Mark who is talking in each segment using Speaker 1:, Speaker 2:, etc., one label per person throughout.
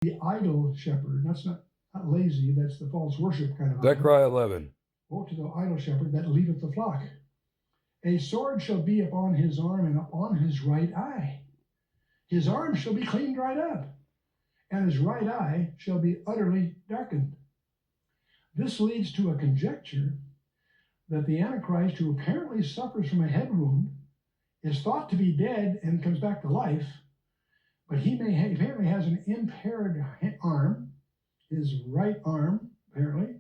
Speaker 1: the idol shepherd. That's not lazy, that's the false worship kind of.
Speaker 2: Zechariah 11.
Speaker 1: Woe to the idol shepherd that leadeth the flock. A sword shall be upon his arm and upon his right eye. His arm shall be clean dried up, and his right eye shall be utterly darkened. This leads to a conjecture that the Antichrist, who apparently suffers from a head wound, is thought to be dead and comes back to life, but he apparently has an impaired arm, his right arm, apparently.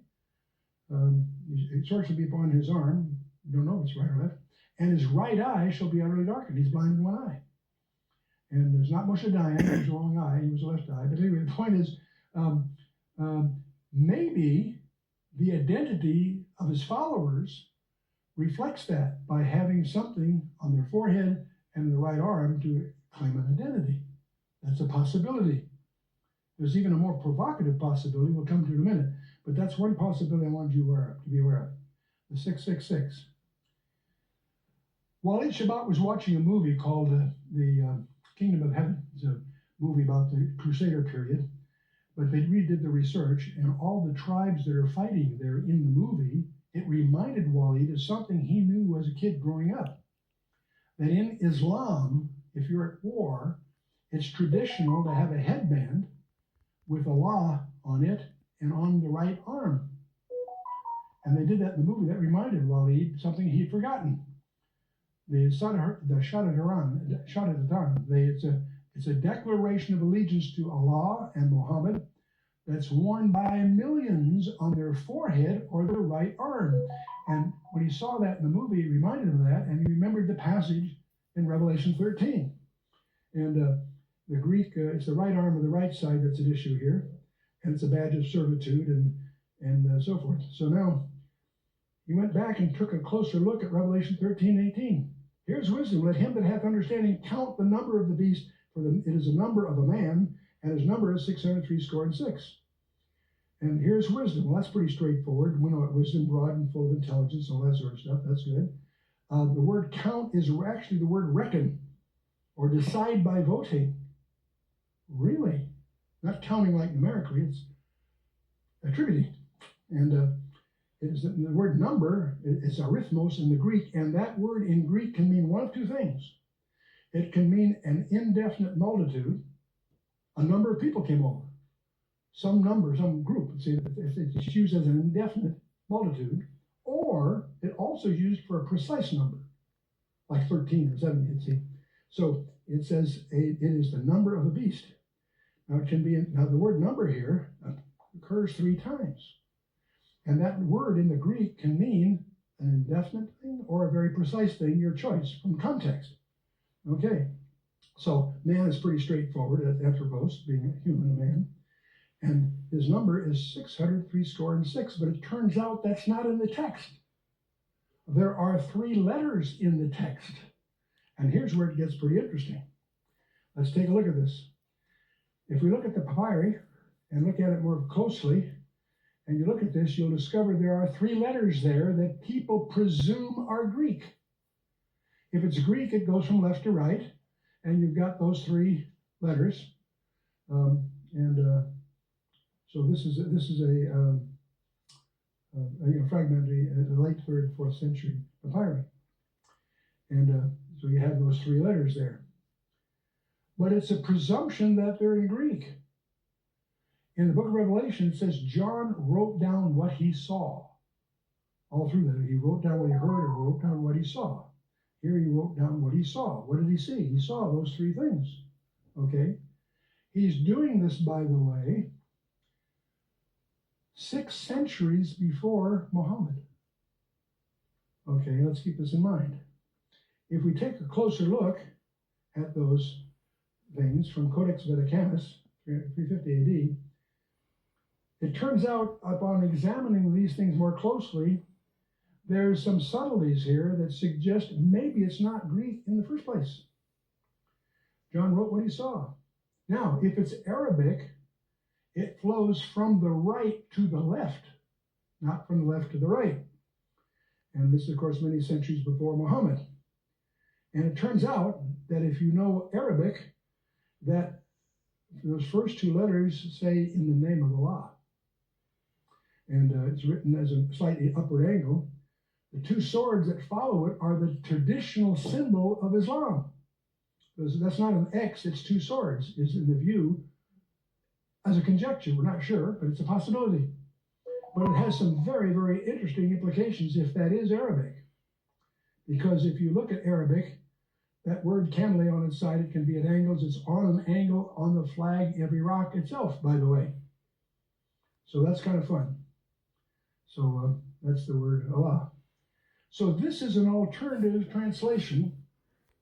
Speaker 1: His sword shall be upon his arm, don't know if it's right or left, and his right eye shall be utterly darkened. He's blind in one eye. And there's not much to die in. He was a wrong eye, he was a left eye. But anyway, the point is, maybe the identity of his followers reflects that by having something on their forehead and the right arm to claim an identity. That's a possibility. There's even a more provocative possibility we'll come to in a minute, but that's one possibility I wanted you to be aware of. The 666. Waleed Shabat was watching a movie called The Kingdom of Heaven. It's a movie about the Crusader period, but they redid the research, and all the tribes that are fighting there in the movie, it reminded Waleed of something he knew as a kid growing up. That in Islam, if you're at war, it's traditional to have a headband with Allah on it and on the right arm. And they did that in the movie. That reminded Waleed something he'd forgotten. The Shahadaran, it's a declaration of allegiance to Allah and Muhammad that's worn by millions on their forehead or their right arm. And when he saw that in the movie, it reminded him of that, and he remembered the passage in Revelation 13. And the Greek, it's the right arm or the right side that's at issue here, and it's a badge of servitude and so forth. So now he went back and took a closer look at Revelation 13:18. Here's wisdom: let him that hath understanding count the number of the beast, for it is a number of a man, and his number is 666. And here's wisdom. Well, that's pretty straightforward. We know what wisdom, broad and full of intelligence, all that sort of stuff. That's good. The word count is actually the word reckon, or decide by voting. Really? Not counting like numerically, it's attributing. And it's the word number is arithmos in the Greek, and that word in Greek can mean one of two things. It can mean an indefinite multitude. A number of people came over. Some number, some group. See, it's used as an indefinite multitude, or it also used for a precise number, like 13 or 17. See, so it says it is the number of a beast. Now it can be. Now the word number here occurs 3 times, and that word in the Greek can mean an indefinite thing or a very precise thing, your choice from context. Okay, so man is pretty straightforward. Anthropos, being a human, a man. And his number is 666, but it turns out that's not in the text. There are 3 letters in the text. And here's where it gets pretty interesting. Let's take a look at this. If we look at the papyri and look at it more closely, and you look at this, you'll discover there are 3 letters there that people presume are Greek. If it's Greek, it goes from left to right, and you've got those 3 letters. So this is a fragmentary, late 3rd, 4th century papyri. And so you have those 3 letters there. But it's a presumption that they're in Greek. In the book of Revelation, it says John wrote down what he saw. All through that, he wrote down what he heard or wrote down what he saw. Here he wrote down what he saw. What did he see? He saw those 3 things. Okay? He's doing this, by the way, 6 centuries before Muhammad. Okay, let's keep this in mind. If we take a closer look at those things from Codex Vaticanus, 350 AD, it turns out, upon examining these things more closely, there's some subtleties here that suggest maybe it's not Greek in the first place. John wrote what he saw. Now, if it's Arabic, it flows from the right to the left, not from the left to the right. And this is, of course, many centuries before Muhammad. And it turns out that if you know Arabic, that those first two letters say in the name of Allah. And it's written as a slightly upward angle. The two swords that follow it are the traditional symbol of Islam. That's not an X, it's two swords, is in the view as a conjecture. We're not sure, but it's a possibility. But it has some very, very interesting implications if that is Arabic. Because if you look at Arabic, that word can lay on its side. It can be at angles. It's on an angle on the flag of Iraq itself, by the way. So that's kind of fun. So that's the word Allah. So this is an alternative translation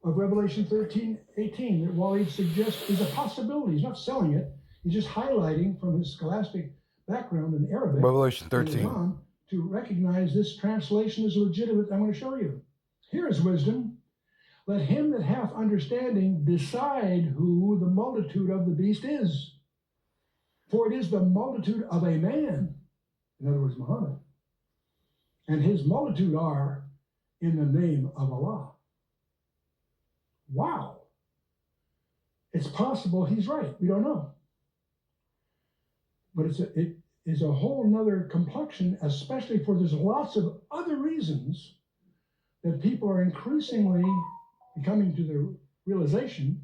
Speaker 1: of Revelation 13:18 that Walid suggests is a possibility. He's not selling it. He's just highlighting from his scholastic background in Arabic,
Speaker 2: Revelation 13,
Speaker 1: Islam, to recognize this translation is legitimate. I'm going to show you. Here is wisdom. Let him that hath understanding decide who the multitude of the beast is. For it is the multitude of a man, in other words, Muhammad, and his multitude are in the name of Allah. Wow. It's possible he's right. We don't know. But it is a whole nother complexion, especially for there's lots of other reasons that people are increasingly coming to the realization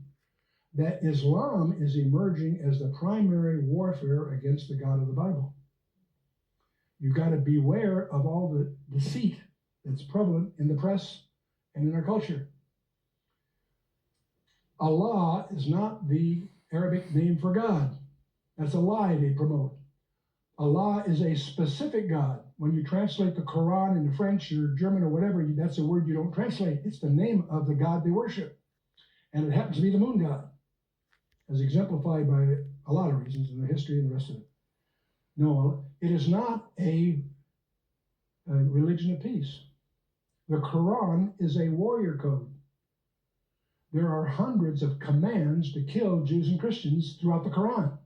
Speaker 1: that Islam is emerging as the primary warfare against the God of the Bible. You've got to beware of all the deceit that's prevalent in the press and in our culture. Allah is not the Arabic name for God. That's a lie they promote. Allah is a specific God. When you translate the Quran into French or German or whatever, that's a word you don't translate. It's the name of the God they worship. And it happens to be the moon god, as exemplified by a lot of reasons in the history and the rest of it. No, it is not a religion of peace. The Quran is a warrior code. There are hundreds of commands to kill Jews and Christians throughout the Quran.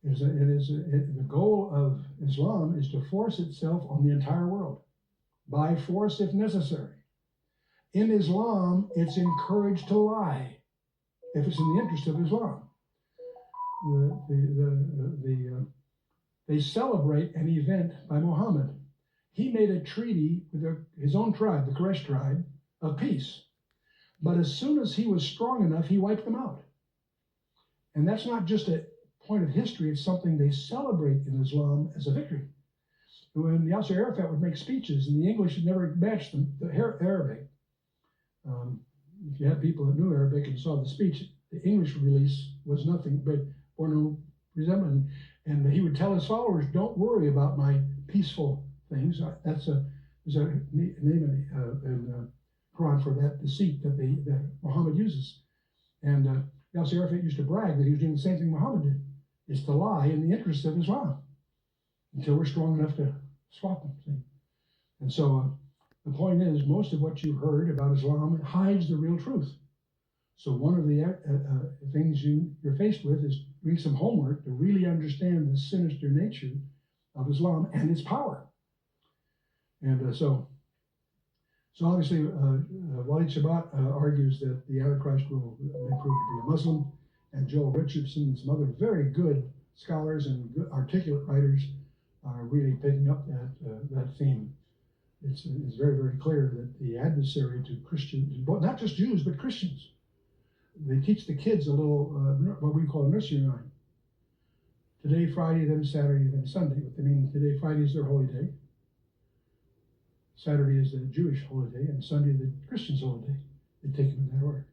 Speaker 1: The goal of Islam is to force itself on the entire world, by force if necessary. In Islam, it's encouraged to lie, if it's in the interest of Islam. They celebrate an event by Muhammad. He made a treaty with his own tribe, the Quraysh tribe, of peace. But as soon as he was strong enough, he wiped them out. And that's not just a point of history, it's something they celebrate in Islam as a victory. When Yasser Arafat would make speeches, and the English had never matched them, the Arabic. If you had people that knew Arabic and saw the speech, the English release was nothing but born resentment. And he would tell his followers, don't worry about my peaceful things. There's a name in the Quran for that deceit that Muhammad uses. And Yasser Arafat used to brag that he was doing the same thing Muhammad did, is to lie in the interest of Islam until we're strong enough to swap them. See? And so the point is, most of what you've heard about Islam hides the real truth. So one of the things you're faced with is doing some homework to really understand the sinister nature of Islam and its power. And so obviously, Walid Shabat argues that the Antichrist will prove to be a Muslim, and Joel Richardson and some other very good scholars and good articulate writers are really picking up that theme. It's very, very clear that the adversary to Christians, not just Jews, but Christians, they teach the kids a little, what we call a nursery rhyme. Today, Friday, then Saturday, then Sunday. What they mean, today, Friday is their holy day. Saturday is the Jewish holy day, and Sunday the Christian's holy day. They take them in that order.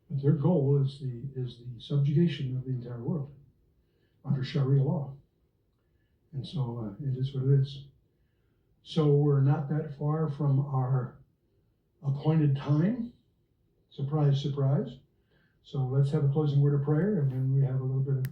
Speaker 1: But their goal is the subjugation of the entire world under Sharia law. And so it is what it is. So we're not that far from our appointed time. Surprise, surprise. So let's have a closing word of prayer, and then we have a little bit of